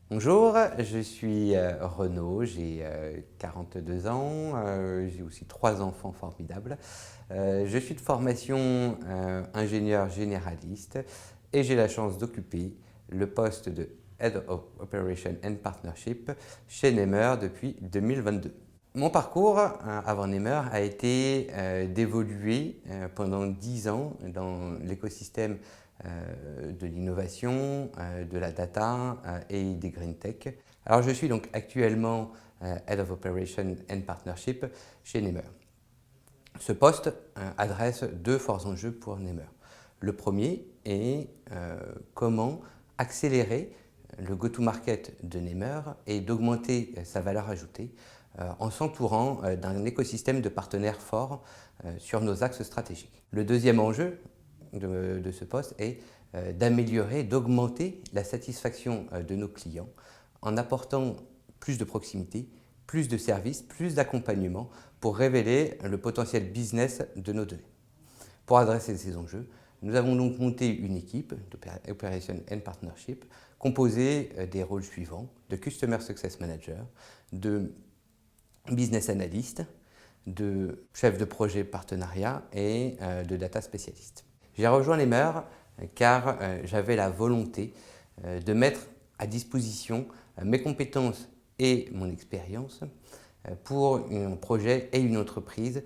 Bonjour, je suis Renaud, j'ai 42 ans, j'ai aussi 3 enfants formidables. Je suis de formation ingénieur généraliste et j'ai la chance d'occuper le poste de Head of Operation and Partnership chez Nemer depuis 2022. Mon parcours avant Nemer a été d'évoluer pendant 10 ans dans l'écosystème de l'innovation, de la data et des green tech. Alors je suis donc actuellement Head of Operation and Partnership chez Nemer. Ce poste adresse deux forts enjeux pour Nemer. Le premier est comment accélérer le go-to-market de Nemer et d'augmenter sa valeur ajoutée en s'entourant d'un écosystème de partenaires forts sur nos axes stratégiques. Le deuxième enjeu de ce poste est d'améliorer, d'augmenter la satisfaction de nos clients en apportant plus de proximité, plus de services, plus d'accompagnement pour révéler le potentiel business de nos données. Pour adresser ces enjeux, nous avons donc monté une équipe d'Operation and Partnership composée des rôles suivants, de Customer Success Manager, de Business Analyst, de chef de projet partenariat et de data spécialiste. J'ai rejoint Nemer car j'avais la volonté de mettre à disposition mes compétences et mon expérience pour un projet et une entreprise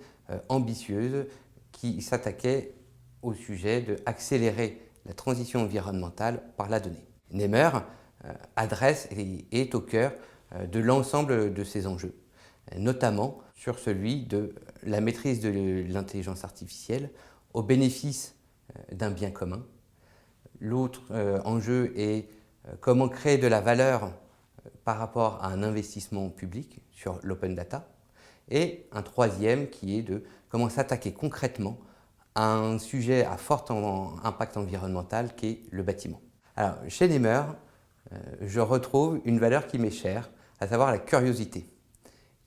ambitieuse qui s'attaquait au sujet d'accélérer la transition environnementale par la donnée. Nemer adresse et est au cœur de l'ensemble de ces enjeux, notamment sur celui de la maîtrise de l'intelligence artificielle au bénéfice d'un bien commun. L'autre enjeu est comment créer de la valeur par rapport à un investissement public sur l'open data. Et un troisième qui est de comment s'attaquer concrètement à un sujet à fort impact environnemental qui est le bâtiment. Alors, chez Nemer, je retrouve une valeur qui m'est chère, à savoir la curiosité.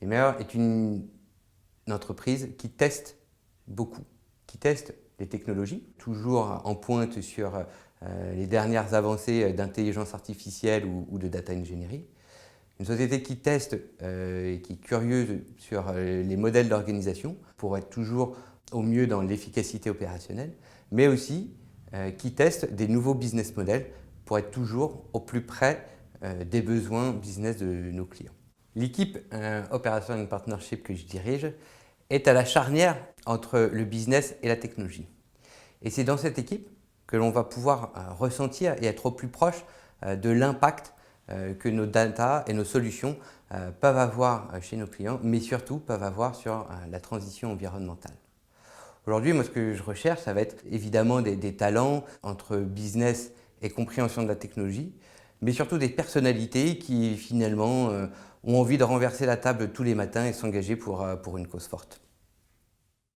Nemer est une entreprise qui teste beaucoup, qui teste les technologies, toujours en pointe sur les dernières avancées d'intelligence artificielle ou de data engineering. Une société qui teste et qui est curieuse sur les modèles d'organisation pour être toujours au mieux dans l'efficacité opérationnelle, mais aussi qui teste des nouveaux business models pour être toujours au plus près des besoins business de nos clients. L'équipe Operation and Partnership que je dirige est à la charnière entre le business et la technologie. Et c'est dans cette équipe que l'on va pouvoir ressentir et être au plus proche de l'impact que nos data et nos solutions peuvent avoir chez nos clients, mais surtout peuvent avoir sur la transition environnementale. Aujourd'hui, moi, ce que je recherche, ça va être évidemment des talents entre business et compréhension de la technologie, mais surtout des personnalités qui finalement ont envie de renverser la table tous les matins et s'engager pour une cause forte.